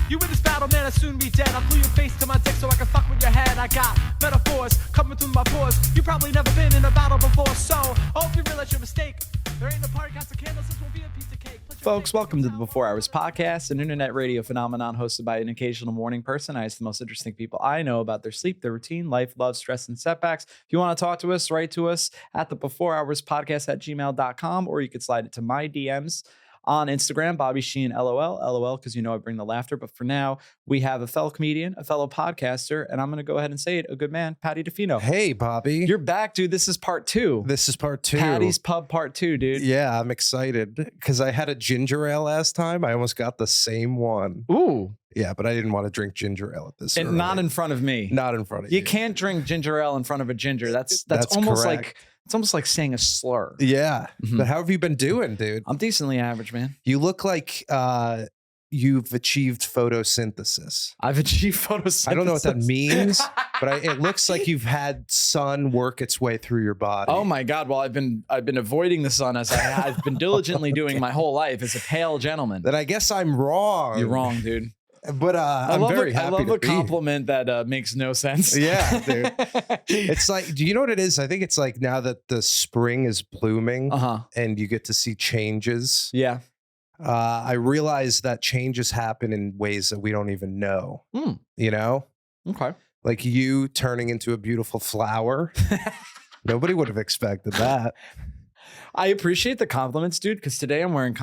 You in this battle, man, I'll soon be dead. I'll glue your face to my dick so I can fuck with your head. I got metaphors coming through my pores. You probably never been in a battle before, so I hope you realize your mistake. There ain't no party, got some candles, this will be a piece of cake. Folks, welcome to the Before Hours podcast, an internet radio phenomenon hosted by an occasional morning person. I ask the most interesting people I know about their sleep, their routine, life, love, stress, and setbacks. If you want to talk to us, write to us at the Before Hours podcast at gmail.com, or you could slide it to my DMs on Instagram, Bobby Sheen, LOL, because you know I bring the laughter. But for now, we have a fellow comedian, a fellow podcaster, and I'm going to go ahead and say it, a good man, Paddy Defino. Hey, Bobby. You're back, dude. This is part 2. This is part 2. Paddy's Pub part 2, dude. Yeah, I'm excited because I had a ginger ale last time. I almost got the same one. Ooh. Yeah, but I didn't want to drink ginger ale at this. And not in front of me. Not in front of you. You can't drink ginger ale in front of a ginger. That's almost correct. like it's almost like saying a slur. Yeah. Mhm. But how have you been doing, dude? I'm decently average, man. You look like you've achieved photosynthesis. I've achieved photosynthesis. I don't know what that means, but it looks like you've had sun work its way through your body. Oh my God! Well, I've been avoiding the sun as I've been diligently doing my whole life as a pale gentleman. Then I guess I'm wrong. You're wrong, dude. But I'm very happy I love to a be. compliment that makes no sense. Yeah, dude. It's like, do you know what it is? I think it's like now that the spring is blooming and you get to see changes. Yeah. I realize that changes happen in ways that we don't even know. You know? Okay. Like you turning into a beautiful flower. Nobody would have expected that. I appreciate the compliments, dude, because today I'm wearing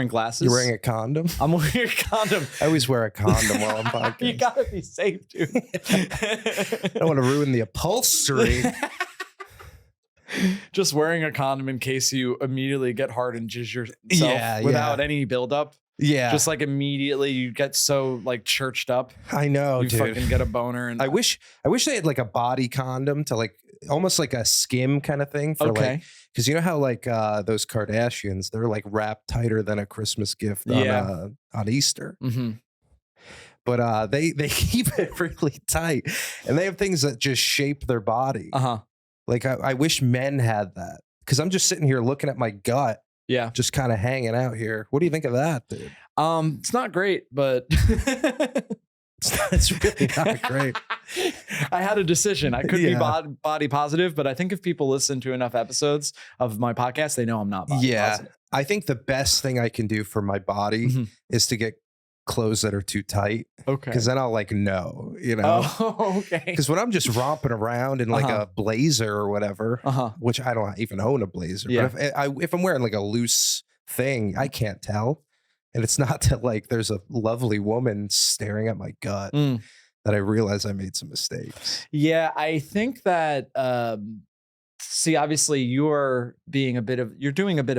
glasses. You're wearing a condom? I'm wearing a condom. I always wear a condom while I'm podcasting. You gotta be safe, dude. I don't want to ruin the upholstery. Just wearing a condom in case you immediately get hard and jizz yourself without any buildup. Yeah. Just like immediately you get so like churched up. I know, you dude. fucking get a boner. And I wish they had like a body condom to like almost like a skim kind of thing for like, because you know how like those Kardashians, they're like wrapped tighter than a Christmas gift on Easter. Mm-hmm. But they keep it really tight, and they have things that just shape their body. Like I wish men had that, because I'm just sitting here looking at my gut. Yeah. Just kind of hanging out here. What do you think of that, dude? It's not great, but it's really not great. I had a decision. I could be body positive, but I think if people listen to enough episodes of my podcast, they know I'm not body positive. I think the best thing I can do for my body is to get clothes that are too tight. Okay. Because then I'll like know, you know. Oh, okay. Because when I'm just romping around in like a blazer or whatever, which I don't even own a blazer, but if I'm wearing like a loose thing, I can't tell. And it's not that like there's a lovely woman staring at my gut that I realize I made some mistakes. Yeah, I think that see, obviously you're doing a bit of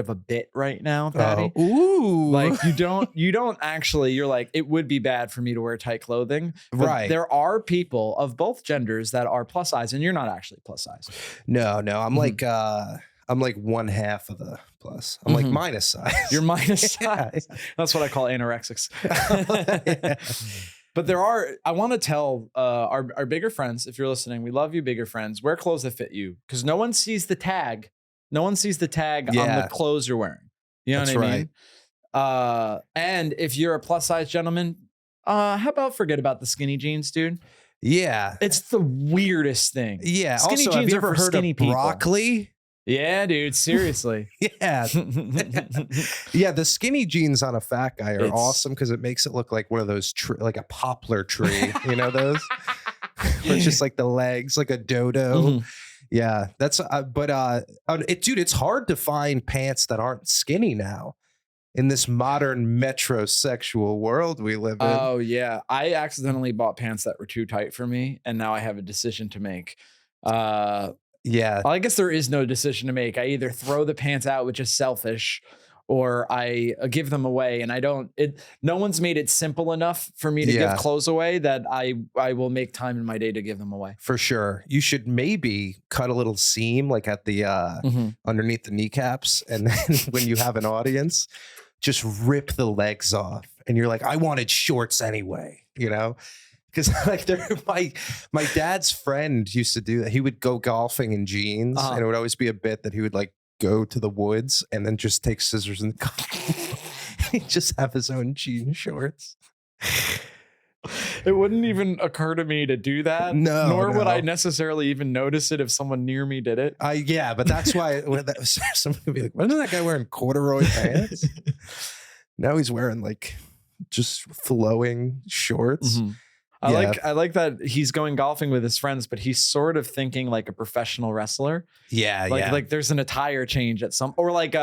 a bit right now, Patty. Ooh. Like you don't actually, you're like, it would be bad for me to wear tight clothing. But right. There are people of both genders that are plus size, and you're not actually plus size. No, I'm like one half of the plus. I'm like minus size. You're minus size. That's what I call anorexics. But I want to tell our bigger friends, if you're listening, we love you, bigger friends, wear clothes that fit you, because no one sees the tag. No one sees the tag on the clothes you're wearing. You know what I mean? And if you're a plus size gentleman, how about forget about the skinny jeans, dude? Yeah. It's the weirdest thing. Yeah. Skinny also, jeans have you are ever for heard skinny of people. broccoli? Yeah, dude. Seriously. Yeah. Yeah. The skinny jeans on a fat guy are awesome because it makes it look like one of those, like a poplar tree. You know those? Where it's just like the legs, like a dodo. Yeah. That's, dude, it's hard to find pants that aren't skinny now in this modern metrosexual world we live in. Oh, yeah. I accidentally bought pants that were too tight for me, and now I have a decision to make. Yeah. Well, I guess there is no decision to make. I either throw the pants out, which is selfish, or I give them away. And no one's made it simple enough for me to give clothes away that I will make time in my day to give them away. For sure. You should maybe cut a little seam like at the underneath the kneecaps. And then when you have an audience, just rip the legs off. And you're like, I wanted shorts anyway, you know? Because like my dad's friend used to do that. He would go golfing in jeans, and it would always be a bit that he would like go to the woods and then just take scissors and he'd just have his own jean shorts. It wouldn't even occur to me to do that. No, nor would no. I necessarily even notice it if someone near me did it. Yeah, but that's why somebody would be like, wasn't that guy wearing corduroy pants? Now he's wearing like just flowing shorts. Mhm. I like that he's going golfing with his friends, but he's sort of thinking like a professional wrestler. Yeah, Like there's an attire change at some, or like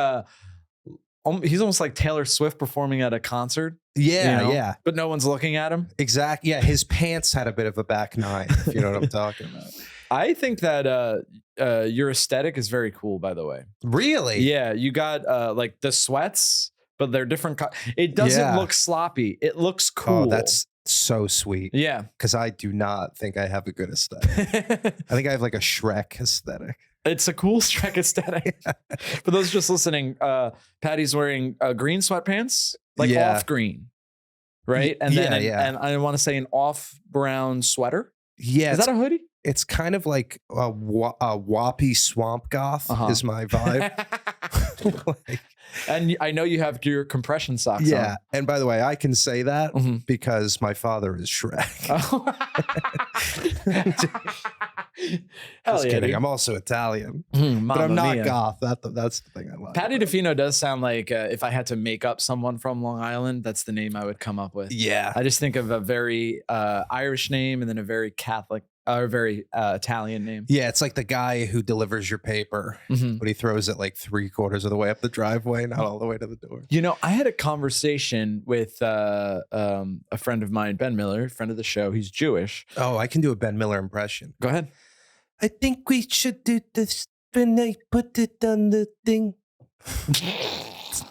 he's almost like Taylor Swift performing at a concert. Yeah, you know, yeah. But no one's looking at him. Exactly. Yeah, his pants had a bit of a back nine, if you know what I'm talking about. I think that your aesthetic is very cool, by the way. Really? Yeah, you got like the sweats, but they're different. It doesn't look sloppy. It looks cool. Oh, that's so sweet. Yeah. Because I do not think I have a good aesthetic. I think I have like a Shrek aesthetic. It's a cool Shrek aesthetic. For those just listening, Paddy's wearing green sweatpants, like off green, right? And then and I want to say an off brown sweater. Yeah. Is that a hoodie? It's kind of like a whoppy swamp goth is my vibe. Like, and I know you have your compression socks on. Yeah. And by the way, I can say that because my father is Shrek. Just kidding. Dude. I'm also Italian, but I'm not goth. That's the thing I like. Paddy Defino does sound like if I had to make up someone from Long Island, that's the name I would come up with. Yeah. I just think of a very Irish name and then a very Catholic or very Italian name. Yeah, it's like the guy who delivers your paper, but he throws it like 3/4 of the way up the driveway, not all the way to the door. You know, I had a conversation with a friend of mine, Ben Miller, friend of the show. He's Jewish. Oh, I can do a Ben Miller impression. Go ahead. I think we should do this when I put it on the thing. It's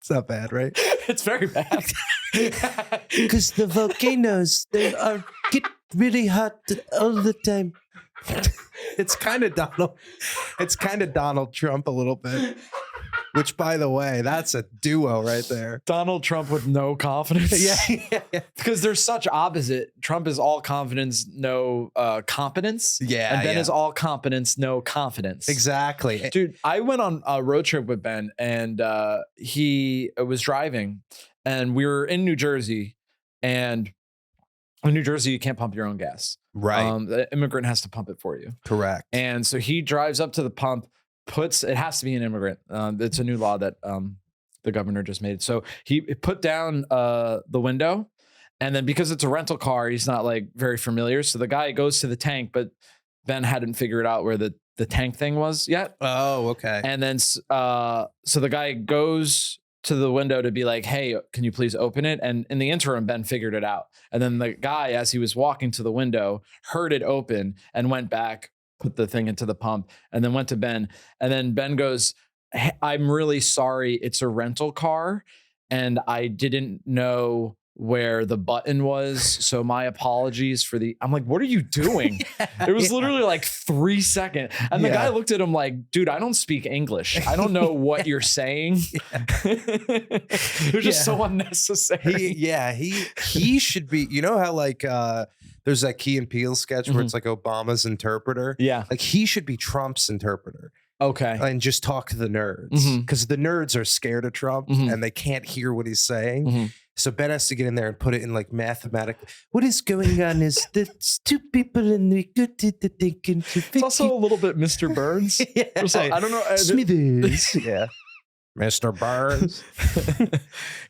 not bad, right? It's very bad. Because the volcanoes, they get really hot all the time. It's kind of Donald Trump a little bit. Which, by the way, that's a duo right there. Donald Trump with no confidence. Yeah. Because they're such opposite. Trump is all confidence, no competence. Yeah. And Ben is all competence, no confidence. Exactly. Dude, I went on a road trip with Ben and he was driving and we were in New Jersey, and in New Jersey, you can't pump your own gas. Right. The immigrant has to pump it for you. Correct. And so he drives up to the pump, it has to be an immigrant. It's a new law that the governor just made. So he put down the window, and then because it's a rental car, he's not like very familiar. So the guy goes to the tank, but Ben hadn't figured out where the tank thing was yet. Oh, okay. And then so the guy goes to the window to be like, hey, can you please open it? And in the interim, Ben figured it out. And then the guy, as he was walking to the window, heard it open and went back, put the thing into the pump, and then went to Ben. And then Ben goes, hey, I'm really sorry. It's a rental car and I didn't know where the button was. So my apologies for I'm like, what are you doing? It was literally like 3 seconds. And the guy looked at him like, dude, I don't speak English. I don't know what you're saying. It was just so unnecessary. He should be, you know how like there's that Key and Peele sketch where it's like Obama's interpreter. Yeah. Like he should be Trump's interpreter. Okay. And just talk to the nerds. Because the nerds are scared of Trump and they can't hear what he's saying. So Ben has to get in there and put it in like mathematical. What is going on is there's two people in the good thinking. It's also a little bit Mr. Burns. I don't know. Smithers. Yeah. Mr. Burns.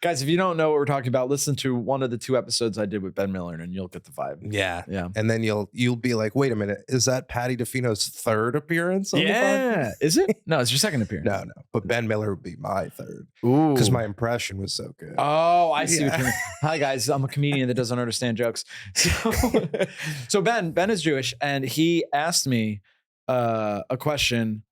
Guys, if you don't know what we're talking about, listen to one of the 2 episodes I did with Ben Miller and you'll get the vibe. Yeah. Yeah. And then you'll be like, wait a minute, is that Paddy Defino's 3rd appearance on the podcast? Is it? No, it's your 2nd appearance. No. But Ben Miller would be my 3rd. Ooh. Because my impression was so good. Oh, I see what you mean. Hi guys, I'm a comedian that doesn't understand jokes. So Ben is Jewish, and he asked me a question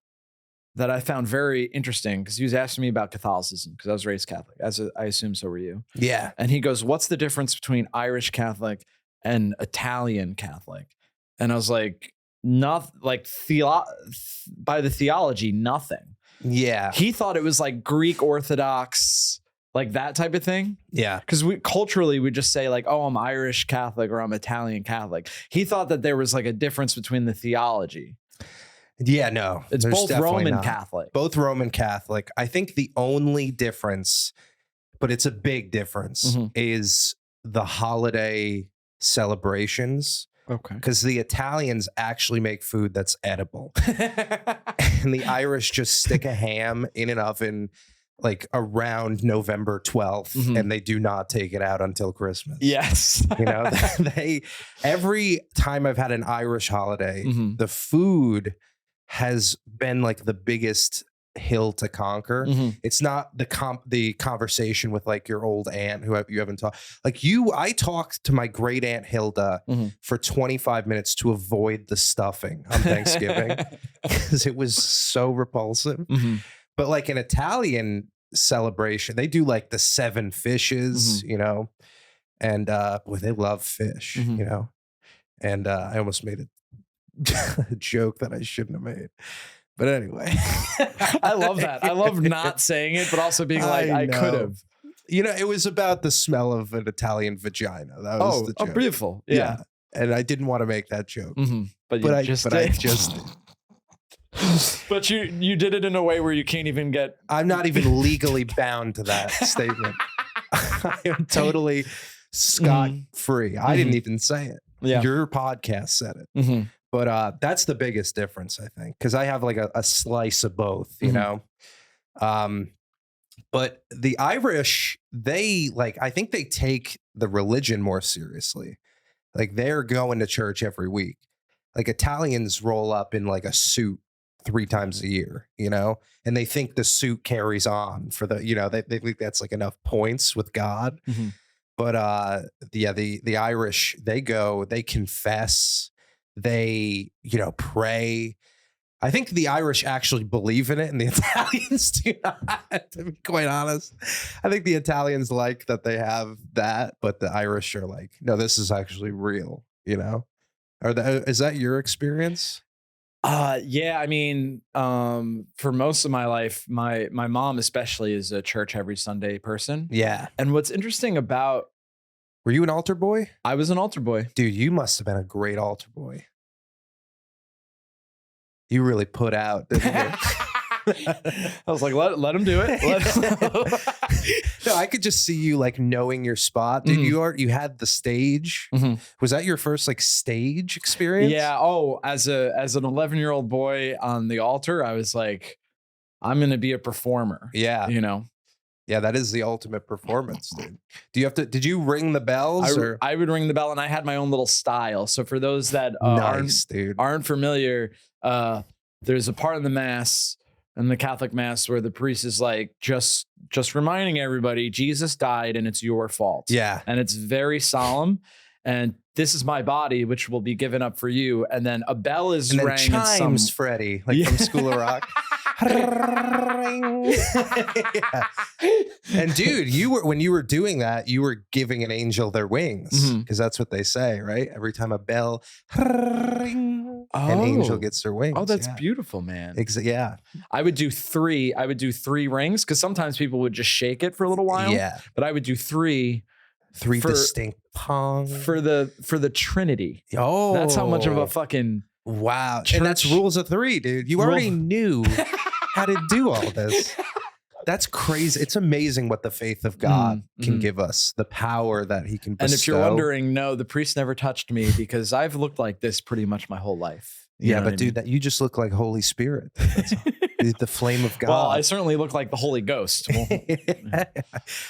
that I found very interesting, because he was asking me about Catholicism, because I was raised Catholic, I assume so were you. Yeah. And he goes, what's the difference between Irish Catholic and Italian Catholic? And I was like, not like by the theology, nothing. Yeah. He thought it was like Greek Orthodox, like that type of thing. Yeah. Because we culturally would just say like, oh, I'm Irish Catholic or I'm Italian Catholic. He thought that there was like a difference between the theology. Yeah, no. It's both Roman Catholic. Both Roman Catholic. I think the only difference but it's a big difference, is the holiday celebrations. Okay. Because the Italians actually make food that's edible. And the Irish just stick a ham in an oven like around November 12th, and they do not take it out until Christmas. Yes. You know, they every time I've had an Irish holiday, the food has been like the biggest hill to conquer. It's not the conversation with like your old aunt who you haven't talked. Like I talked to my great aunt Hilda for 25 minutes to avoid the stuffing on Thanksgiving because it was so repulsive. But like an Italian celebration, they do like the 7 fishes, you know, and boy, they love fish, you know. And I almost made a joke that I shouldn't have made. But anyway, I love that. I love not saying it, but also being like, I could have. You know, it was about the smell of an Italian vagina. That was the joke. Oh, beautiful. Yeah. And I didn't want to make that joke. But I just did. But you did it in a way where you can't even get. I'm not even legally bound to that statement. I am totally scot-free. I didn't even say it. Yeah. Your podcast said it. But that's the biggest difference, I think, because I have like a slice of both, you know. But the Irish, I think they take the religion more seriously. Like they're going to church every week. Like Italians roll up in like a suit 3 times a year, you know, and they think the suit carries on for the, you know, they think that's like enough points with God. But the Irish, they go, they confess, they, you know, pray. I think the Irish actually believe in it and the Italians do not, to be quite honest. I think the Italians like that they have that, but the Irish are like, no, this is actually real, you know? Is that your experience? Yeah, I mean, for most of my life, my mom especially is a church every Sunday person. Yeah. And what's interesting about... Were you an altar boy? I was an altar boy. Dude, you must have been a great altar boy. You really put out, didn't you? I was like, let him do it. No, I could just see you like knowing your spot. Dude, you had the stage. Was that your first like stage experience? Yeah. Oh, as an 11-year-old boy on the altar, I was like, I'm going to be a performer. Yeah. You know? Yeah, that is the ultimate performance, dude. Did you ring the bells? I would ring the bell, and I had my own little style. So for those that aren't familiar, there's a part in the Mass, in the Catholic Mass, where the priest is like, just reminding everybody, Jesus died and it's your fault. Yeah. And it's very solemn. And this is my body, which will be given up for you. And then a bell is and then rang. Chimes, Freddie, like from School of Rock. And dude, when you were doing that, you were giving an angel their wings, because that's what they say, right? Every time a bell, an angel gets their wings. Oh, that's beautiful, man. Yeah. I would do 3 rings, because sometimes people would just shake it for a little while. Yeah. But I would do 3 distinct pong for the Trinity. Oh, that's how much of a fucking wow. And that's rules of 3, dude. You already knew how to do all this. That's crazy. It's amazing what the faith of God can give us, the power that he can bestow. And if you're wondering, no, the priest never touched me, because I've looked like this pretty much my whole life. Yeah, but dude, that you just look like Holy Spirit. That's the flame of God. Well, I certainly look like the Holy Ghost. Well,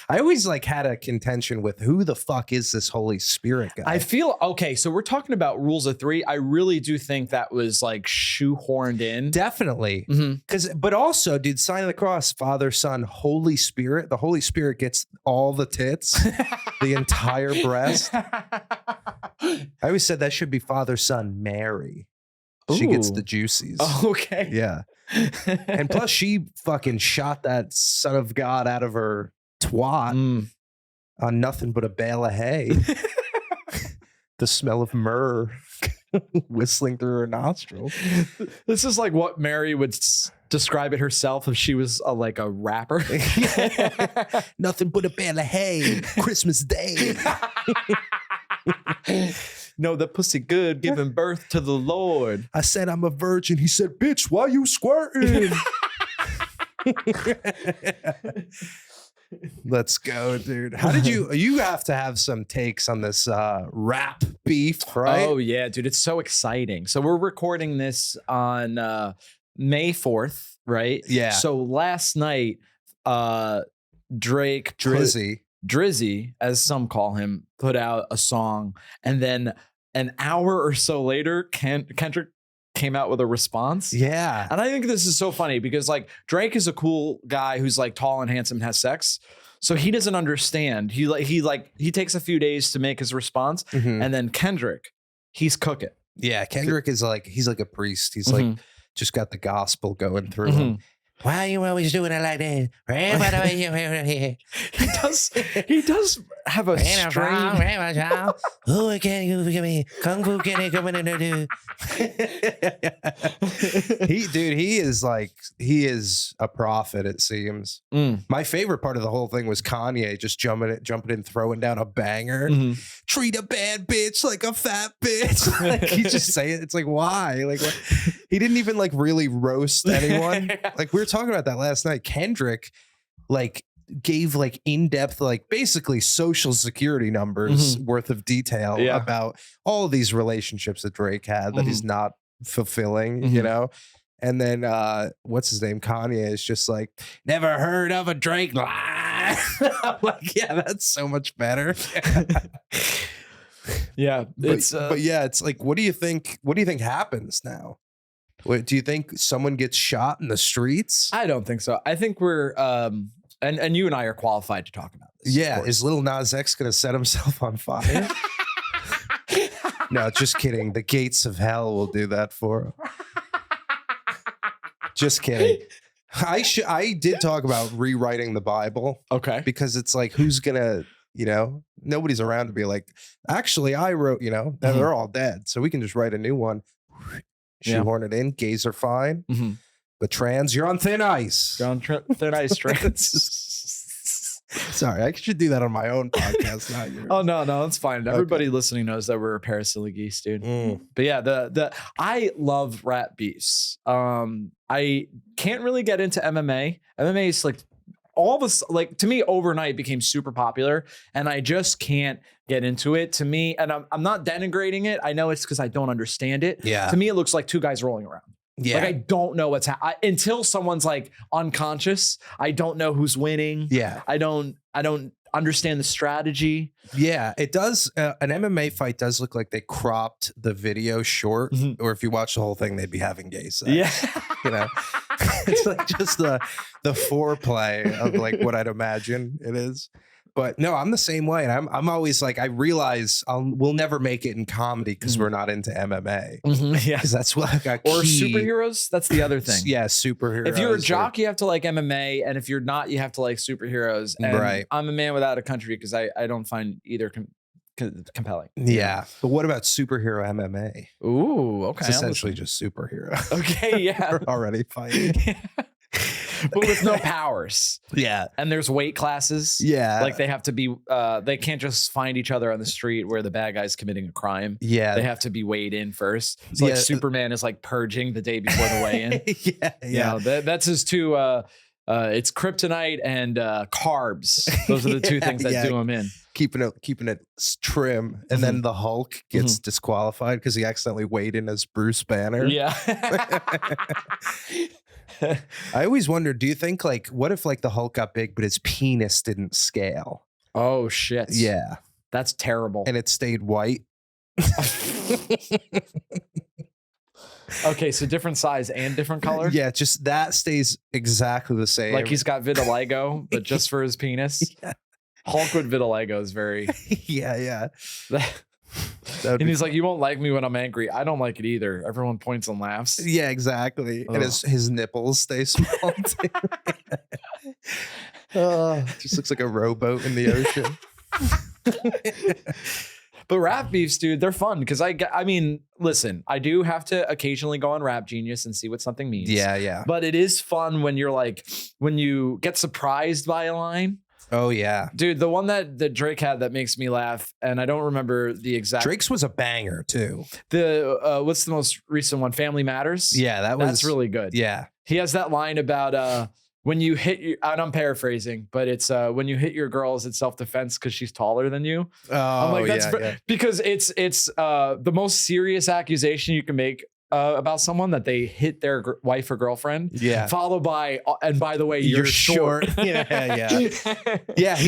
I always like had a contention with who the fuck is this Holy Spirit guy? I feel okay. So we're talking about rules of 3. I really do think that was like shoehorned in. Definitely. But also, dude, sign of the cross, Father, Son, Holy Spirit. The Holy Spirit gets all the tits, the entire breast. I always said that should be Father, Son, Mary. She gets the juices. Oh, okay. Yeah. And plus she fucking shot that son of God out of her twat on nothing but a bale of hay. The smell of myrrh whistling through her nostrils. This is like what Mary would describe it herself if she was like a rapper. Nothing but a bale of hay. Christmas Day. No, the pussy good, giving birth to the Lord. I said I'm a virgin. He said, bitch, why you squirting? Let's go, dude. How did you have to have some takes on this rap beef, right? Oh yeah, dude, it's so exciting. So we're recording this on May 4th, right? Yeah. So last night, Drake Drizzy, as some call him, put out a song, and then an hour or so later, Kendrick came out with a response. Yeah. And I think this is so funny because like Drake is a cool guy who's like tall and handsome and has sex. So he doesn't understand. He takes a few days to make his response. Mhm. And then Kendrick, he's cooking. Yeah, Kendrick is like, he's like a priest. He's like just got the gospel going through him. Why are you always doing it like that? He does have a strange... Oh, can you give me kung fu? Can you come in and do? He is a prophet. It seems. My favorite part of the whole thing was Kanye just jumping in, throwing down a banger. Treat a bad bitch like a fat bitch. Like, he just say it. It's like, why? Like, what? He didn't even like really roast anyone. Like, we were talking about that last night. Kendrick like gave like in-depth, like basically social security numbers worth of detail about all of these relationships that Drake had that he's not fulfilling, you know? And then what's his name? Kanye is just like, never heard of a Drake lie. I'm like, yeah, that's so much better. Yeah. But yeah, it's like, what do you think happens now? What, do you think someone gets shot in the streets? I don't think so. I think we're and you and I are qualified to talk about this. Yeah, is Lil Nas X gonna set himself on fire? No, just kidding. The gates of hell will do that for him. Just kidding. I did talk about rewriting the Bible. Okay. Because it's like, who's gonna, you know, nobody's around to be like, actually, I wrote, you know, they're all dead. So we can just write a new one. Shoehorn it in. Gays are fine. But trans, you're on thin ice. You're on thin ice, trans. Sorry, I should do that on my own podcast, not yours. Oh no, that's fine. Everybody listening knows that we're a pair of silly geese, dude. But yeah, I love rap beefs. I can't really get into MMA. MMA is like all of us, like, to me, overnight became super popular, and I just can't get into it. To me, and I'm not denigrating it. I know it's because I don't understand it. Yeah. To me, it looks like two guys rolling around. Yeah. Like, I don't know what's happening until someone's like unconscious. I don't know who's winning. Yeah. I don't understand the strategy. Yeah, it does. An MMA fight does look like they cropped the video short, or if you watch the whole thing, they'd be having gay sex. Yeah. You know, it's like just the foreplay of like what I'd imagine it is. But no, I'm the same way. And I'm always like, I realize we'll never make it in comedy because we're not into MMA. Yeah. Because that's what I got. Or superheroes. That's the other thing. Yeah, superheroes. If you're a jock, you have to like MMA. And if you're not, you have to like superheroes. And right. I'm a man without a country because I don't find either compelling. Yeah. But what about superhero MMA? Ooh, okay. It's essentially just superhero. Okay, yeah. We're already fighting. But with no powers. Yeah. And there's weight classes. Yeah. Like they have to be, they can't just find each other on the street where the bad guy's committing a crime. Yeah. They have to be weighed in first. So like Superman is like purging the day before the weigh-in. Yeah. You know, that's his two, it's kryptonite and carbs. Those are the two things that do him in. Keeping it trim. And then the Hulk gets disqualified because he accidentally weighed in as Bruce Banner. Yeah. I always wonder, do you think like, what if like the Hulk got big, but his penis didn't scale? Oh shit. Yeah. That's terrible. And it stayed white. Okay, so different size and different color? Yeah, just that stays exactly the same. Like he's got vitiligo, but just for his penis? Yeah. Hulk with vitiligo is very... Yeah. And he's like, you won't like me when I'm angry. I don't like it either. Everyone points and laughs. Yeah, exactly. Ugh. And his nipples stay small too. Just looks like a rowboat in the ocean. But rap beefs, dude, they're fun because I mean, listen, I do have to occasionally go on Rap Genius and see what something means. Yeah. But it is fun when you're like, when you get surprised by a line. Oh yeah, dude, the one that Drake had that makes me laugh, and I don't remember the exact. Drake's was a banger too. The what's the most recent one? Family Matters. Yeah, that's really good. Yeah, he has that line about when you hit your, and I'm paraphrasing, but it's when you hit your girl, is it self-defense because she's taller than you? I'm Oh, like, that's yeah. because it's the most serious accusation you can make about someone, that they hit their wife or girlfriend. Yeah. Followed by, and by the way, you're short. Yeah.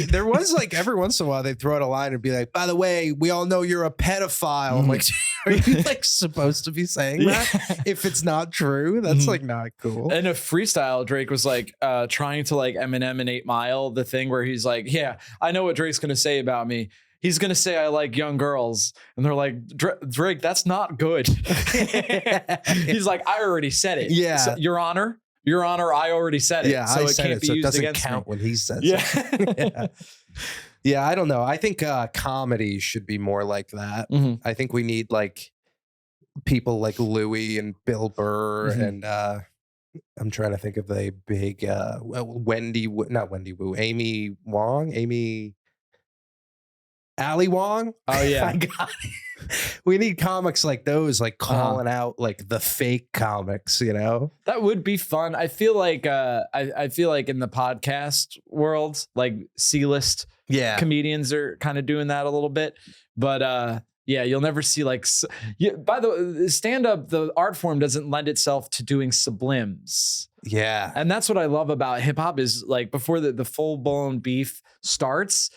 There was like every once in a while they'd throw out a line and be like, by the way, we all know you're a pedophile. I'm like, are you like supposed to be saying that? If it's not true, that's like not cool. And a freestyle, Drake was like trying to like Eminem in 8 Mile, the thing where he's like, yeah, I know what Drake's gonna say about me. He's going to say I like young girls. And they're like, Drake, that's not good. He's like, I already said it. Yeah. So, Your Honor, I already said it. Yeah, so I it said can't it, be so it used doesn't against count me. when he says Yeah. it. Yeah, I don't know. I think comedy should be more like that. I think we need like people like Louis and Bill Burr and I'm trying to think of a big Ali Wong. Oh yeah. I got it. We need comics like those, like calling out like the fake comics, you know? That would be fun. I feel like I feel like in the podcast world, like C-list comedians are kind of doing that a little bit. But yeah, you'll never see like by the way, stand-up, the art form doesn't lend itself to doing sublims. Yeah. And that's what I love about hip hop is like before the full-blown beef starts,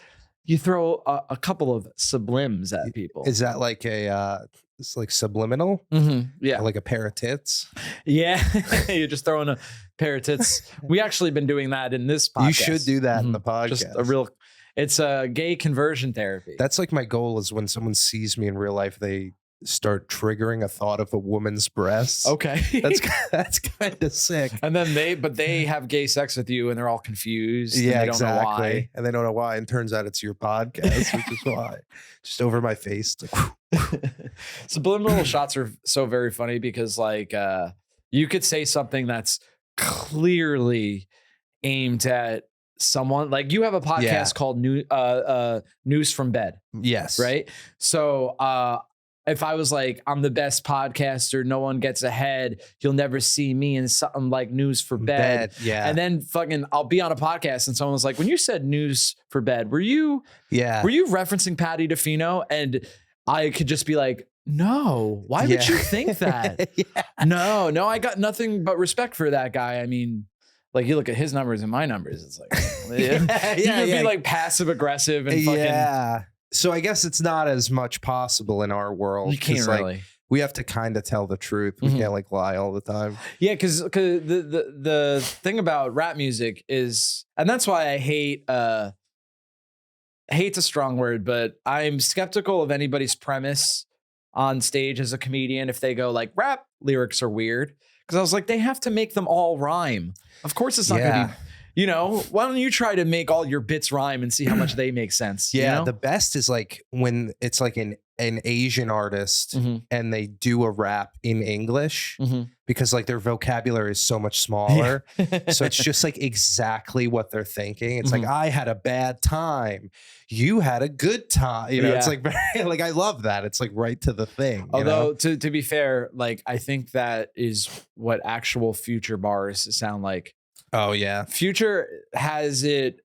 you throw a couple of sublims at people. Is that like it's like subliminal? Yeah. Like a pair of tits? Yeah. You're just throwing a pair of tits. We actually been doing that in this podcast. You should do that in the podcast. Just it's a gay conversion therapy. That's like my goal is when someone sees me in real life, they start triggering a thought of a woman's breasts. Okay. That's kind of sick. And then they have gay sex with you and they're all confused. Yeah, and they exactly. don't know why. And they don't know why. And turns out it's your podcast, which is why. Just over my face. Like, subliminal shots are so very funny because like you could say something that's clearly aimed at someone. Like you have a podcast called News from Bed. Yes. Right. So if I was like, I'm the best podcaster, no one gets ahead, you'll never see me in something like News for Bed. Yeah. And then fucking I'll be on a podcast and someone was like, when you said News for Bed, were you referencing Paddy Defino? And I could just be like, no, why would you think that? No, I got nothing but respect for that guy. I mean, like you look at his numbers and my numbers, it's like, you could be like passive aggressive and fucking. So I guess it's not as much possible in our world. You can't like, really. We have to kind of tell the truth. We can't like lie all the time. Yeah, because the thing about rap music is, and that's why I hate's a strong word, but I'm skeptical of anybody's premise on stage as a comedian if they go like rap lyrics are weird. Because I was like, they have to make them all rhyme. Of course it's not going to be. You know, why don't you try to make all your bits rhyme and see how much they make sense? Yeah, you know? the best is like when it's like an Asian artist and they do a rap in English because like their vocabulary is so much smaller. So it's just like exactly what they're thinking. It's like, I had a bad time. You had a good time. You know, it's like very, like I love that. It's like right to the thing. Although to be fair, like I think that is what actual Future bars sound like. Oh yeah. Future has it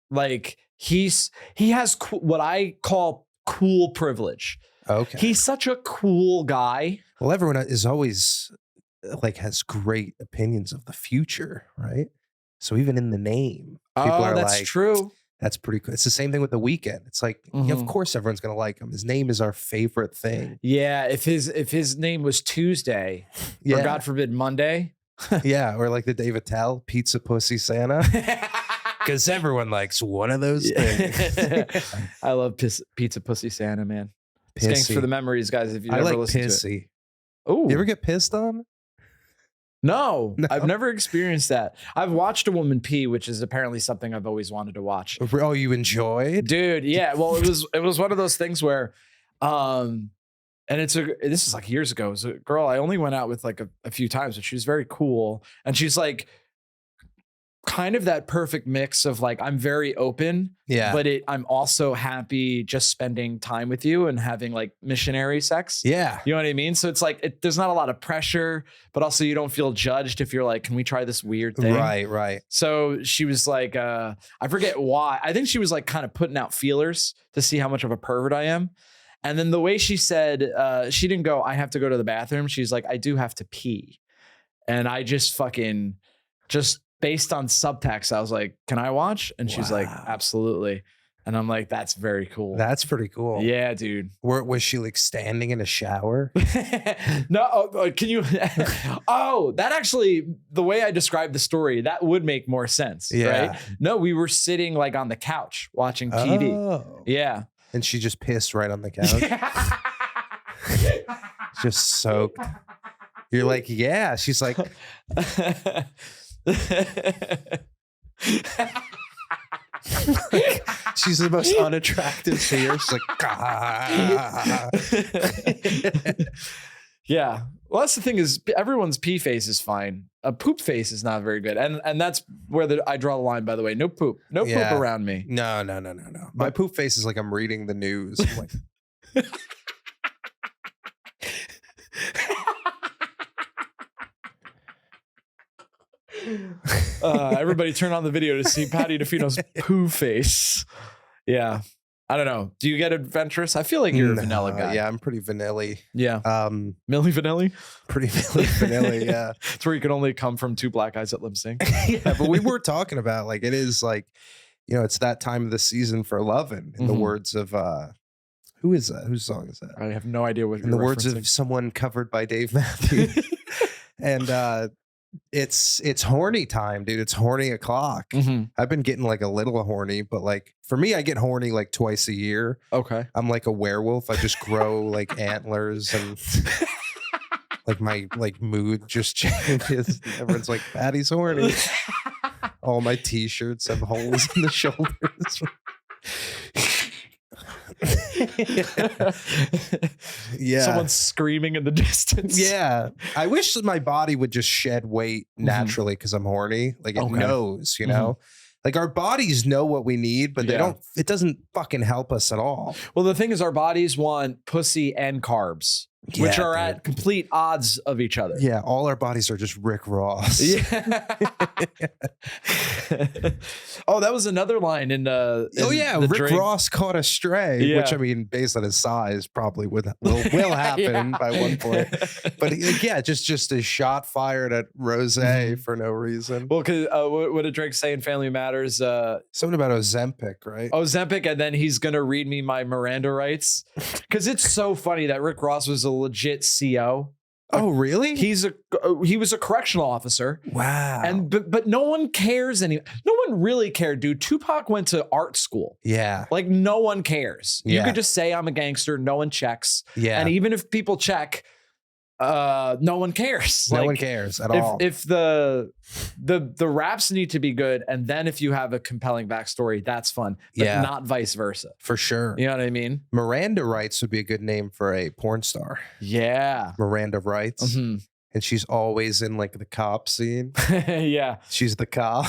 like he has what I call cool privilege. Okay. He's such a cool guy. Well, everyone is always like has great opinions of the future, right? So even in the name, people are that's like, true. That's pretty cool. It's the same thing with The Weeknd. It's like, yeah, of course everyone's gonna like him. His name is our favorite thing. Yeah, if his name was Tuesday, or God forbid Monday. Yeah, or like the David Tell, Pizza Pussy Santa. Because everyone likes one of those things. I love Pizza Pussy Santa, man. Pissy. Thanks for the memories, guys. If you ever listened pissy. to it. Oh, you ever get pissed on? No, I've never experienced that. I've watched a woman pee, which is apparently something I've always wanted to watch. Oh, you enjoyed? Dude, yeah. Well, it was one of those things where and this is like years ago. It was a girl I only went out with like a few times, but she was very cool. And she's like, kind of that perfect mix of like, I'm very open, but I'm also happy just spending time with you and having like missionary sex. Yeah. You know what I mean? So it's like, there's not a lot of pressure, but also you don't feel judged if you're like, can we try this weird thing? Right. So she was like, I forget why. I think she was like kind of putting out feelers to see how much of a pervert I am. And then the way she said, she didn't go, I have to go to the bathroom. She's like, I do have to pee. And I just based on subtext, I was like, can I watch? And she's like, absolutely. And I'm like, that's very cool. That's pretty cool. Yeah, dude. Was she like standing in a shower? No, can you? Oh, that actually, the way I described the story, that would make more sense. Yeah. Right? No, we were sitting like on the couch watching TV. Oh. Yeah. And she just pissed right on the couch. Just soaked. You're like, yeah. She's like, she's the most unattractive seer. She's like, yeah. Well, that's the thing is everyone's pee face is fine. A poop face is not very good. And that's where I draw the line, by the way. No poop. No poop around me. No. My poop face is like I'm reading the news. I'm like, everybody turn on the video to see Paddy Defino's poo face. Yeah. I don't know. Do you get adventurous? I feel like you're a vanilla guy. Yeah, I'm pretty vanilla. Yeah. Milli Vanilli? Pretty vanilla, yeah. It's where you can only come from two black guys that lip sync. Yeah, but we were talking about like it is like, you know, it's that time of the season for lovin', in the words of who is that? Whose song is that? I have no idea what in the words of someone covered by Dave Matthews. And it's horny time, dude. It's horny o'clock. I've been getting like a little horny, but like for me, I get horny like twice a year. Okay. I'm like a werewolf. I just grow like antlers and like my like mood just changes. Everyone's like, Patty's horny. All my t-shirts have holes in the shoulders. Yeah. Someone's screaming in the distance. Yeah. I wish that my body would just shed weight naturally because I'm horny. Like it knows, you know? Like our bodies know what we need, but they don't, it doesn't fucking help us at all. Well, the thing is our bodies want pussy and carbs, which are at complete odds of each other. Yeah. All our bodies are just Rick Ross. Yeah. Oh, that was another line in Rick drink. Ross caught a stray, which I mean, based on his size, probably will happen by one point. But yeah, just a shot fired at Rose for no reason. Well, because what did Drake say in Family Matters? Something about Ozempic, right? Ozempic, and then he's gonna read me my Miranda rights. Because it's so funny that Rick Ross was a legit CO. Oh, really? He was a correctional officer. Wow. And but no one cares no one really cared, dude. Tupac went to art school. Yeah. Like no one cares. Yeah. You could just say I'm a gangster, no one checks. Yeah. And even if people check, no one cares. No one cares at all. If the raps need to be good, and then if you have a compelling backstory, that's fun. But not vice versa. For sure. You know what I mean? Miranda Rights would be a good name for a porn star. Yeah. Miranda Rights. And she's always in like the cop scene. Yeah. She's the cop.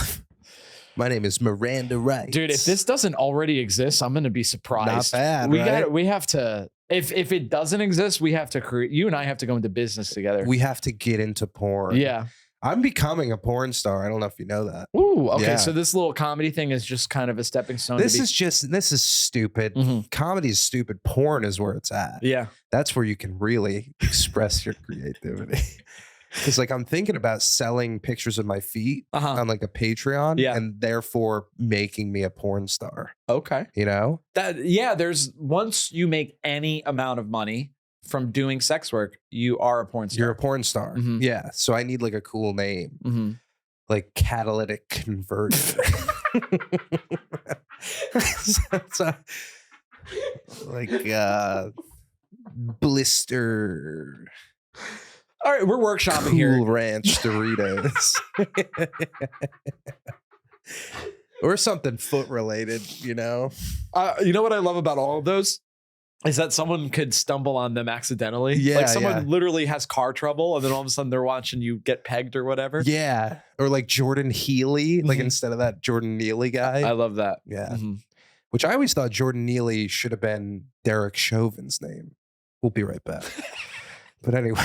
My name is Miranda Rights. Dude, if this doesn't already exist, I'm going to be surprised. Not bad, we have to, if it doesn't exist, we have to create, you and I have to go into business together. We have to get into porn. Yeah. I'm becoming a porn star. I don't know if you know that. Ooh, okay. Yeah. So this little comedy thing is just kind of a stepping stone. This is stupid. Comedy is stupid. Porn is where it's at. Yeah. That's where you can really express your creativity. Because like I'm thinking about selling pictures of my feet on like a Patreon and therefore making me a porn star. Okay. You know? There's once you make any amount of money from doing sex work, you are a porn star. You're a porn star. Yeah. So I need like a cool name. Like catalytic converter. Like blister. All right, we're workshopping Cool here. Ranch Doritos. Or something foot related, you know? You know what I love about all of those? is that someone could stumble on them accidentally. Yeah, like someone literally has car trouble, and then all of a sudden they're watching you get pegged or whatever. Yeah, or like Jordan Healy, like Mhm. instead of that Jordan Neely guy. I love that. Yeah. Mhm. Which I always thought Jordan Neely should have been Derek Chauvin's name. We'll be right back. But anyway,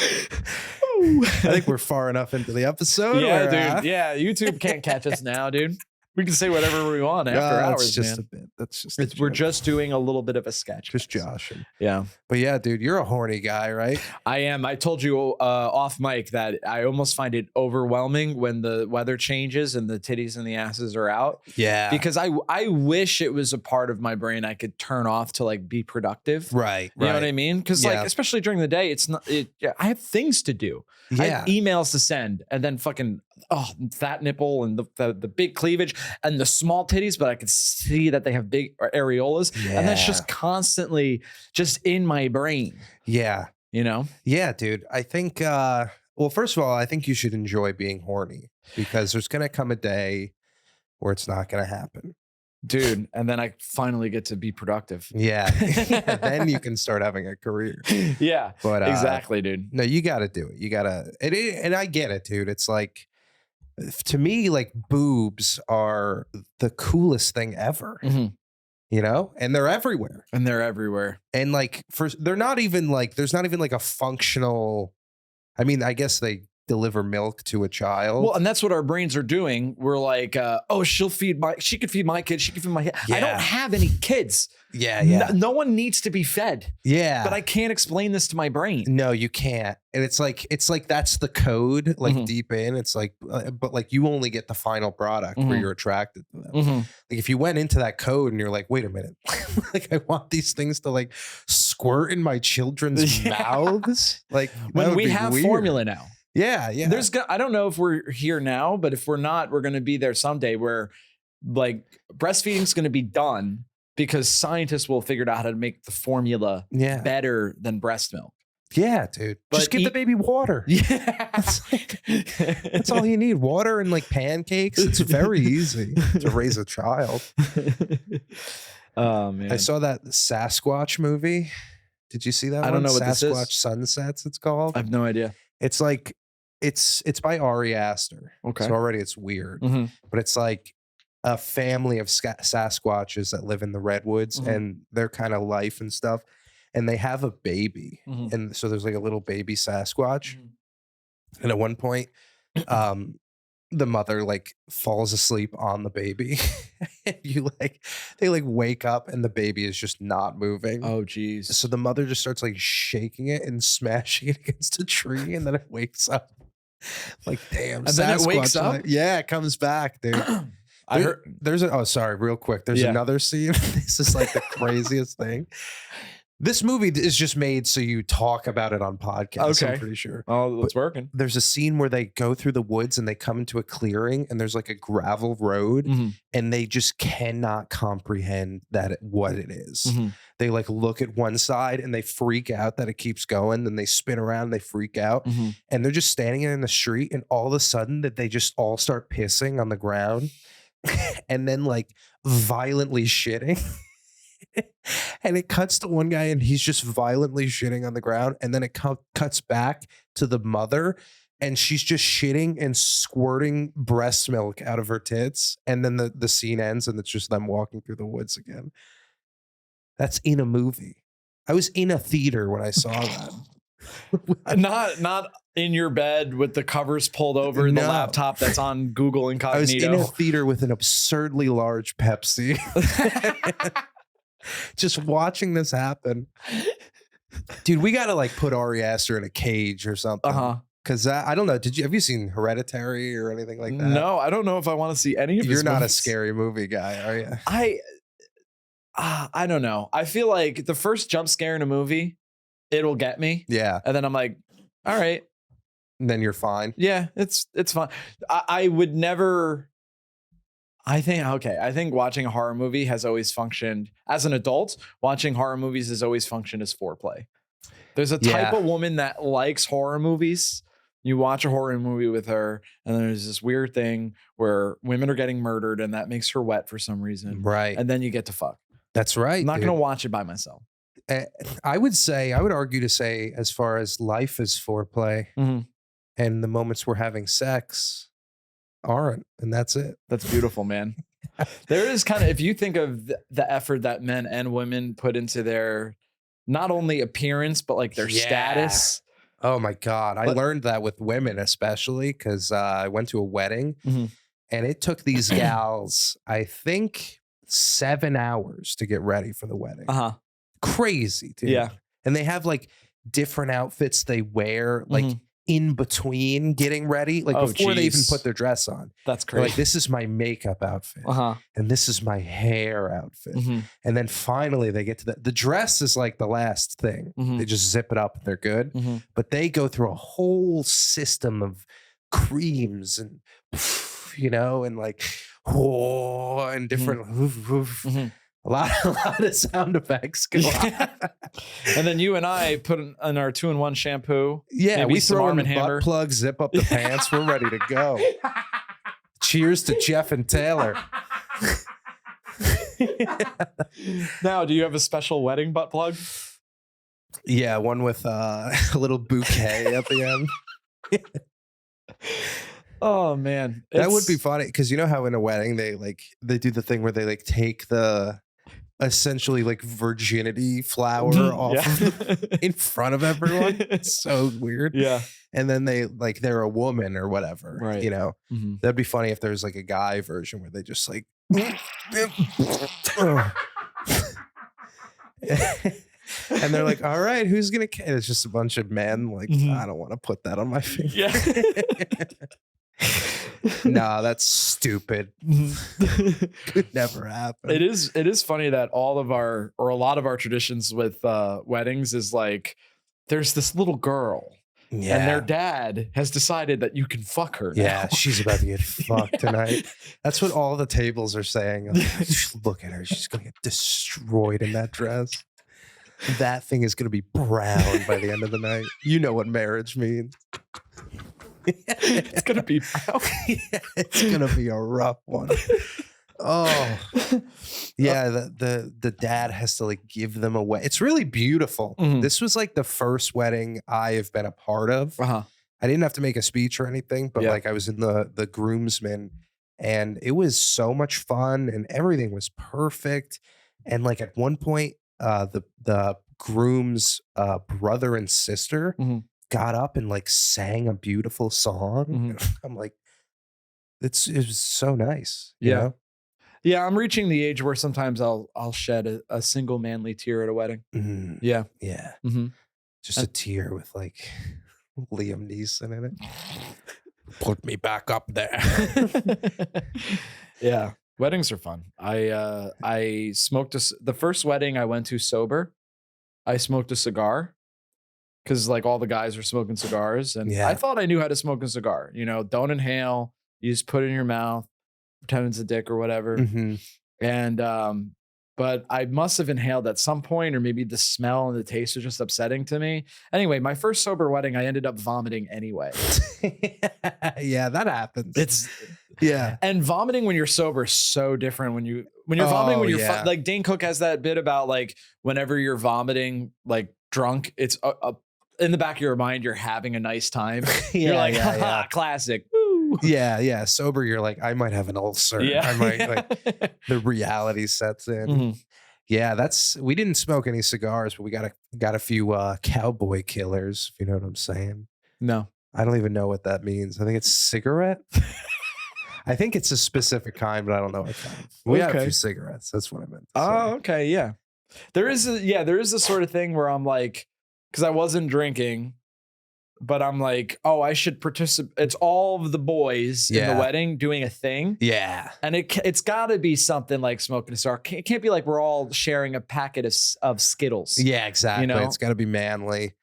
I think we're far enough into the episode. Yeah, where, dude. Yeah, YouTube can't catch us now, dude. We can say whatever we want after hours, it's just man. a bit. That's just We're just doing a little bit of a sketch. just guys. joshing. Yeah, But yeah, dude, you're a horny guy, right? I am. I told you off mic that I almost find it overwhelming when the weather changes and the titties and the asses are out. Yeah. Because I wish it was a part of my brain I could turn off to like be productive. Right. You know what I mean? Because Yeah. like, especially during the day, it's not. I have things to do. I Yeah. have emails to send, and then fucking fat nipple and the big cleavage and the small titties, but I can see that they have big areolas, and that's just constantly just in my brain. Yeah. You know? Yeah, dude. I think. Well, first of all, I think you should enjoy being horny because there's gonna come a day where it's not gonna happen. Dude, and then I finally get to be productive. Yeah. Then you can start having a career. Yeah, But exactly, dude. No, you got to do it. You got to, and I get it, dude. It's like, to me, like boobs are the coolest thing ever, Mhm. you know, and they're everywhere. And they're everywhere. And like, they're not even like, there's not even like a functional, I mean, I guess they deliver milk to a child. Well, and that's what our brains are doing. We're like, oh, she could feed my kid. She could feed my kid. I Yeah. don't have any kids. Yeah. Yeah. No one needs to be fed. Yeah. But I can't explain this to my brain. No, you can't. And it's like that's the code, like Mhm. deep in. It's like, but like you only get the final product where Mhm. you're attracted to them. Mhm. Like if you went into that code and you're like, wait a minute, like I want these things to like squirt in my children's Yeah. mouths. Like that When would we be have weird. formula now. Yeah, yeah. I don't know if we're here now, but if we're not, we're going to be there someday where like breastfeeding is going to be done because scientists will figure out how to make the formula yeah, better than breast milk. yeah, dude. But Just give the baby water. Yeah. That's all you need. Water and like pancakes. It's very easy to raise a child. Oh man. I saw that Sasquatch movie. Did you see that? I don't know what this is. Sasquatch Sunsets. It's called. I have no idea. It's like it's by Ari Aster. Okay. So already it's weird, Mhm. but it's like a family of Sasquatches that live in the redwoods, Mhm. and their kind of life and stuff. And they have a baby, Mhm. and so there's like a little baby Sasquatch. Mhm. And at one point, the mother like falls asleep on the baby. And they like wake up, and the baby is just not moving. Oh geez. So the mother just starts like shaking it and smashing it against a tree, and then it wakes up. Like, damn. And then it wakes Sasquatch, up? like, yeah, it comes back, dude. I heard Sorry, real quick. There's Yeah. another scene. This is like the craziest thing. This movie is just made so you talk about it on podcasts. Okay. I'm pretty sure. Oh, it's working. There's a scene where they go through the woods and they come into a clearing, and there's like a gravel road, Mhm. and they just cannot comprehend what it is. Mhm. They like look at one side and they freak out that it keeps going. Then they spin around and they freak out, Mhm. and they're just standing in the street, and all of a sudden that they just all start pissing on the ground and then like violently shitting. And it cuts to one guy and he's just violently shitting on the ground, and then it cuts back to the mother, and she's just shitting and squirting breast milk out of her tits, and then the scene ends and it's just them walking through the woods again. That's in a movie. I was in a theater when I saw that. Not in your bed with the covers pulled over in the No. laptop that's on Google I was in Incognito. a theater with an absurdly large Pepsi. Just watching this happen. Dude, we got to like put Ari Aster in a cage or something. Uh-huh. Because I don't know. Have you seen Hereditary or anything like that? No, I don't know if I want to see any of his You're not a movies. scary movie guy, are you? I don't know. I feel like the first jump scare in a movie, it'll get me. Yeah. And then I'm like, all right, And then you're fine. yeah, it's fine. I would never. I think watching a horror movie has always functioned as an adult. Watching horror movies has always functioned as foreplay. There's a type Yeah. of woman that likes horror movies. You watch a horror movie with her, and there's this weird thing where women are getting murdered, and that makes her wet for some reason. Right. And then you get to fuck. That's right. I'm not dude. going to watch it by myself. I would argue to say, as far as life is foreplay and the moments we're having sex aren't, and that's it. That's beautiful, man. There is kind of, if you think of the effort that men and women put into their, not only appearance, but like their status. Oh my God. I learned that with women, especially because I went to a wedding and it took these gals, I think, 7 hours to get ready for the wedding. Crazy, dude. Yeah. And they have like different outfits they wear, like in between getting ready, like before they even put their dress on. That's They're crazy. like, this is my makeup outfit. And this is my hair outfit. And then finally they get to the dress is like the last thing. They just zip it up and they're good. But they go through a whole system of creams and, you know, and like, and different, a lot of sound effects go on. And then you and I put in our 2-in-1 shampoo. Yeah, maybe we some throw in Arm the & Hammer. butt plug, zip up the pants. We're ready to go. Cheers to Jeff and Taylor. Now, do you have a special wedding butt plug? Yeah, one with a little bouquet at the end. Oh man, that would be funny because you know how in a wedding they do the thing where they like take the essentially like virginity flower off in front of everyone. It's so weird. Yeah. And then they're a woman or whatever, right? You know, that'd be funny if there's like a guy version where they just like. And they're like, all right, who's gonna? And it's just a bunch of men. Like, I don't want to put that on my finger. Yeah. Nah, that's stupid. Could never happen. It is funny that a lot of our traditions with weddings is like there's this little girl and their dad has decided that you can fuck her now. Yeah, she's about to get fucked tonight. That's what all the tables are saying. Look at her. She's gonna get destroyed in that dress. That thing is gonna be brown by the end of the night. You know what marriage means. It's gonna be brown. It's gonna be a rough one. Oh yeah, the dad has to like give them away. It's really beautiful. This was like the first wedding I have been a part of. I didn't have to make a speech or anything, but like I was in the groomsmen, and it was so much fun, and everything was perfect. And like at one point, the groom's brother and sister got up and like sang a beautiful song. I'm like, it was so nice. You know? Yeah, I'm reaching the age where sometimes I'll shed a single manly tear at a wedding. Yeah. Just a tear with like Liam Neeson in it. Put me back up there. Yeah, weddings are fun. I smoked the first wedding I went to sober. I smoked a cigar because like all the guys were smoking cigars, and I thought I knew how to smoke a cigar. You know, don't inhale. You just put it in your mouth, pretend it's a dick or whatever. And but I must have inhaled at some point, or maybe the smell and the taste was just upsetting to me. Anyway, my first sober wedding, I ended up vomiting anyway. Yeah, that happens. And vomiting when you're sober is so different when you're vomiting when you're like Dane Cook has that bit about like whenever you're vomiting like drunk, it's in the back of your mind you're having a nice time. You're like, classic. Yeah. Sober, you're like, I might have an ulcer. I might like the reality sets in. Yeah, we didn't smoke any cigars, but we got a few cowboy killers, if you know what I'm saying. No. I don't even know what that means. I think it's cigarette. I think it's a specific kind, but I don't know what kind. We have a few cigarettes. That's what I meant. Oh, okay. Yeah. There is a sort of thing where I'm like, because I wasn't drinking, but I'm like, oh, I should participate. It's all of the boys in the wedding doing a thing. Yeah. And it's got to be something like smoking a cigar. It can't be like we're all sharing a packet of Skittles. Yeah, exactly. You know? It's got to be manly.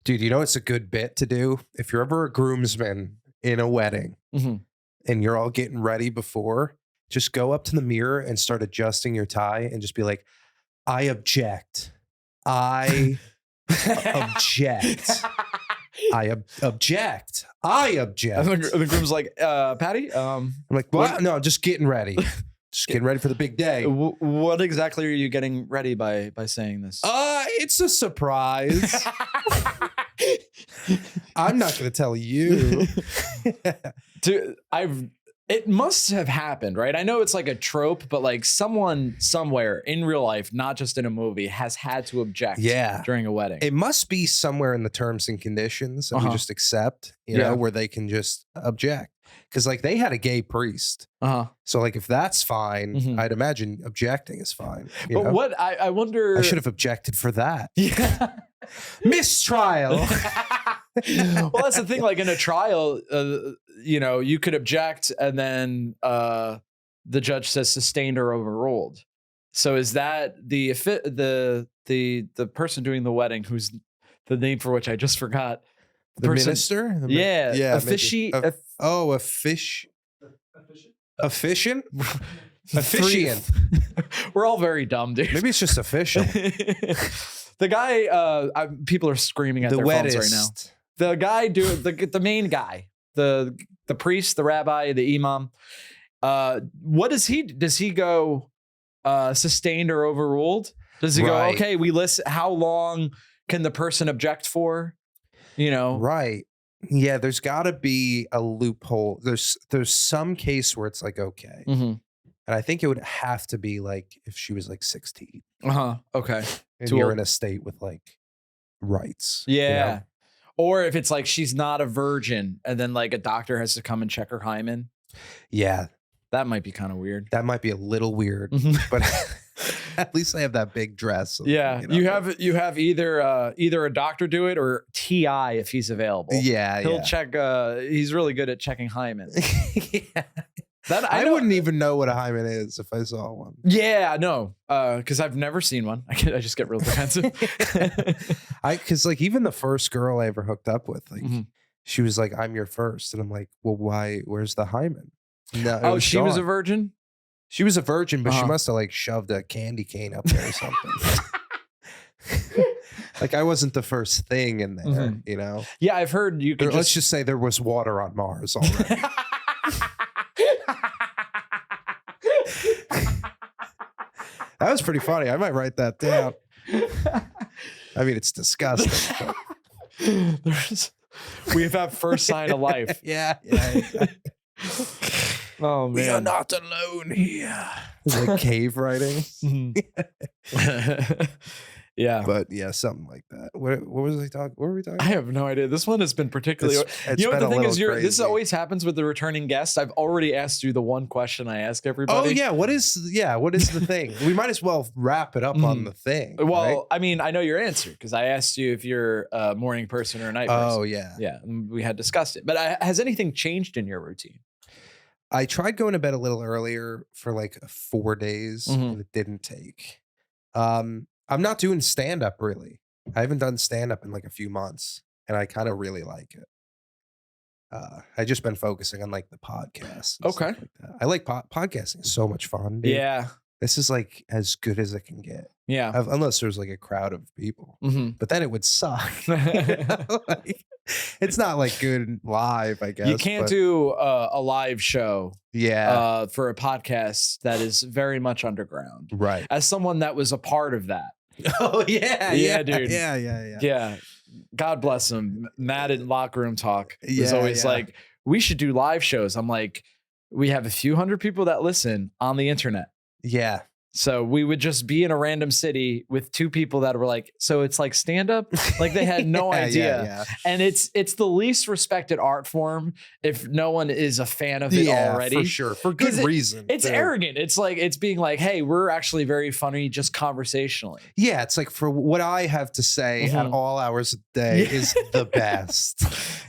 Dude, you know it's a good bit to do? If you're ever a groomsman in a wedding and you're all getting ready before, just go up to the mirror and start adjusting your tie and just be like, I object. I object. I object. I object. And the groom's like, Patty? I'm like, what? No, just getting ready. Just getting ready for the big day. What exactly are you getting ready by saying this? It's a surprise. I'm not going to tell you. It must have happened, right? I know it's like a trope, but like someone somewhere in real life, not just in a movie, has had to object during a wedding. It must be somewhere in the terms and conditions that we just accept, you know, where they can just object. Because like they had a gay priest. So like if that's fine, I'd imagine objecting is fine. But know? What I wonder, I should have objected for that. Yeah. Mistrial. Well, that's the thing. Like in a trial, you know, you could object, and then the judge says sustained or overruled. So is that the person doing the wedding, who's the name for which I just forgot? The minister? Yeah. Officiant? Officiant? Officiant. We're all very dumb, dude. Maybe it's just official. The guy, people are screaming at their phones right now. The guy the main guy, the priest, the rabbi, the imam. What does he go sustained or overruled? Does he go, okay, we listen, how long can the person object for? You know? Right. Yeah, there's gotta be a loophole. There's some case where it's like, okay. And I think it would have to be like if she was like 16. Okay. And you're in a state with like rights. Yeah. You know? Or if it's like she's not a virgin and then like a doctor has to come and check her hymen. Yeah. That might be kind of weird. That might be a little weird, but at least I have that big dress. So, yeah. You have either a doctor do it or TI if he's available. Yeah. He'll check. He's really good at checking hymen. Yeah. I wouldn't even know what a hymen is if I saw one. Yeah, no, because I've never seen one. I just get real defensive. Because like even the first girl I ever hooked up with, like she was like, "I'm your first," and I'm like, "Well, why? Where's the hymen?" No, she was a virgin. She was a virgin, but she must have like shoved a candy cane up there or something. Like I wasn't the first thing in there, you know. Yeah, I've heard you could. Let's just say there was water on Mars already. That was pretty funny. I might write that down. I mean, it's disgusting. We have first sign of life. Yeah. Oh man, we are not alone here. It's like cave writing. Yeah, but yeah, something like that. What was I talking? What were we talking? I have no idea. This one has been particularly. It's you know what the thing is? crazy. This always happens with the returning guest. I've already asked you the one question I ask everybody. Oh yeah, what is the thing? We might as well wrap it up on the thing. Well, right? I mean, I know your answer because I asked you if you're a morning person or a night person. Oh yeah, we had discussed it. But has anything changed in your routine? I tried going to bed a little earlier for like 4 days, and it didn't take. I'm not doing stand up really. I haven't done stand up in like a few months, and I kind of really like it. I just been focusing on like the podcast. Okay, like that. I like podcasting. It's so much fun. Dude. Yeah, this is like as good as it can get. Yeah, unless there's like a crowd of people, but then it would suck. Like, it's not like good live, I guess. You can't do a live show. Yeah, for a podcast that is very much underground. Right. As someone that was a part of that. Oh yeah, dude. Yeah. God bless him. Matt in Locker Room Talk was always like, we should do live shows. I'm like, we have a few hundred people that listen on the internet. Yeah. So we would just be in a random city with two people that were like, so it's like stand up. Like they had no idea. Yeah. And it's the least respected art form if no one is a fan of it already. For sure. For good reason. It's arrogant. It's like, it's being like, hey, we're actually very funny just conversationally. Yeah. It's like for what I have to say at all hours of the day is the best.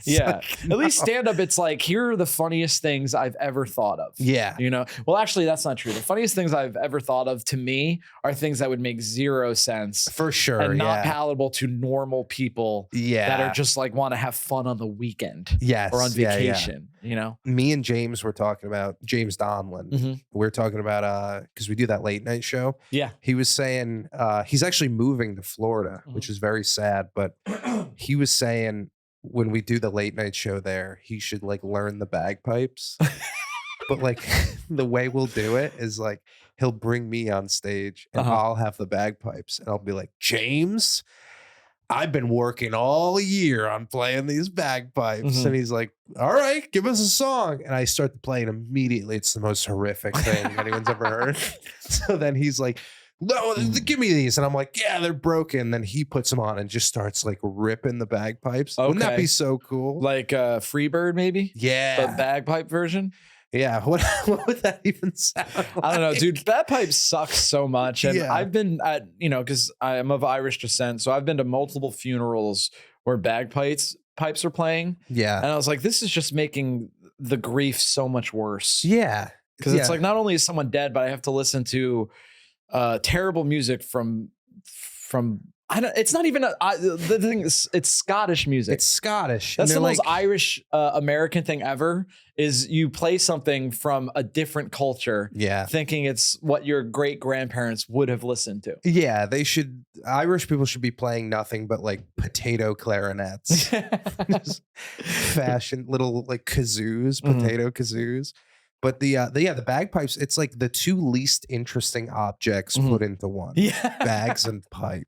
Like, at least stand up. It's like, here are the funniest things I've ever thought of. Yeah. You know, well, actually that's not true. The funniest things I've ever thought of to me are things that would make zero sense for sure and not palatable to normal people that are just like want to have fun on the weekend or on vacation. You know, me and James were talking about James Donlin. We're talking about because we do that late night show. He was saying he's actually moving to Florida, which is very sad, but he was saying when we do the late night show there, he should like learn the bagpipes. But like the way we'll do it is like he'll bring me on stage and Uh-huh. I'll have the bagpipes and I'll be like, James, I've been working all year on playing these bagpipes. Mhm. And he's like, all right, give us a song. And I start to play it immediately. It's the most horrific thing anyone's ever heard. So then he's like, no, give me these. And I'm like, yeah, they're broken. Then he puts them on and just starts like ripping the bagpipes. Wouldn't that Okay. be so cool? Like Freebird, maybe? The Yeah. bagpipe version? Yeah. What would that even sound like? I don't know, dude. Bagpipes sucks so much. And Yeah. I've been at, because I'm of Irish descent. So I've been to multiple funerals where bagpipes are playing. Yeah. And I was like, this is just making the grief so much worse. Yeah. Because it's like, not only is someone dead, but I have to listen to terrible music from I don't. It's not even the thing. It's Scottish music. It's Scottish. That's and the they're most Irish American thing ever. Is you play something from a different culture, Yeah. thinking it's what your great grandparents would have listened to. Yeah, they should. Irish people should be playing nothing but like potato clarinets, Just fashion little like kazoos, Mhm. potato kazoos. But the bagpipes, it's like the two least interesting objects Mhm. put into one. Yeah, Bags and pipes.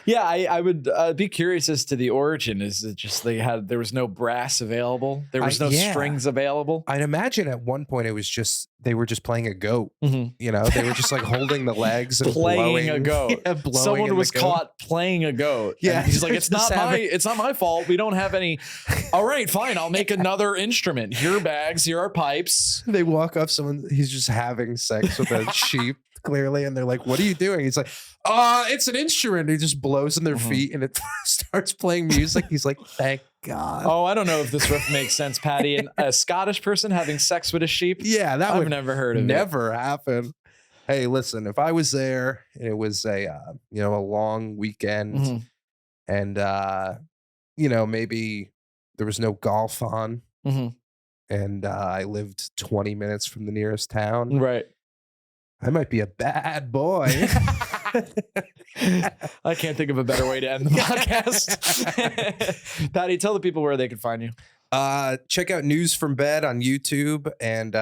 Yeah, I would be curious as to the origin. Is it just there was no brass available? There was no Yeah. strings available? I'd imagine at one point it was just they were just playing a goat. Mhm. You know, they were just like holding the legs and Playing a blowing, goat. Yeah, blowing in Someone the was goat. caught playing a goat. Yeah, And he's like, they're it's not just having- it's not my fault. We don't have any. All right, fine. I'll make another instrument. Here are bags. Here are pipes. They walk up, he's just having sex with a sheep, clearly, and they're like, what are you doing? He's like, it's an instrument. He just blows in their Mhm. feet and it starts playing music. He's like, thank God. Oh, I don't know if this riff makes sense, Patty. And a Scottish person having sex with a sheep. Yeah, that I've would never heard of it. never happen. Hey, listen, if I was there and it was a long weekend Mhm. and maybe there was no golf on Mhm. and I lived 20 minutes from the nearest town, Right. I might be a bad boy. I can't think of a better way to end the podcast. Patty, tell the people where they can find you. Check out News from Bed on YouTube and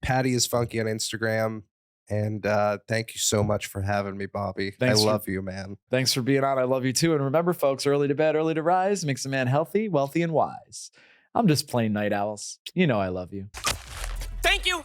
Patty is Funky on Instagram. And thank you so much for having me, Bobby. Thanks I for- love you, man. Thanks for being on. I love you too. And remember, folks, early to bed, early to rise makes a man healthy, wealthy, and wise. I'm just plain night owls. You know I love you. Thank you.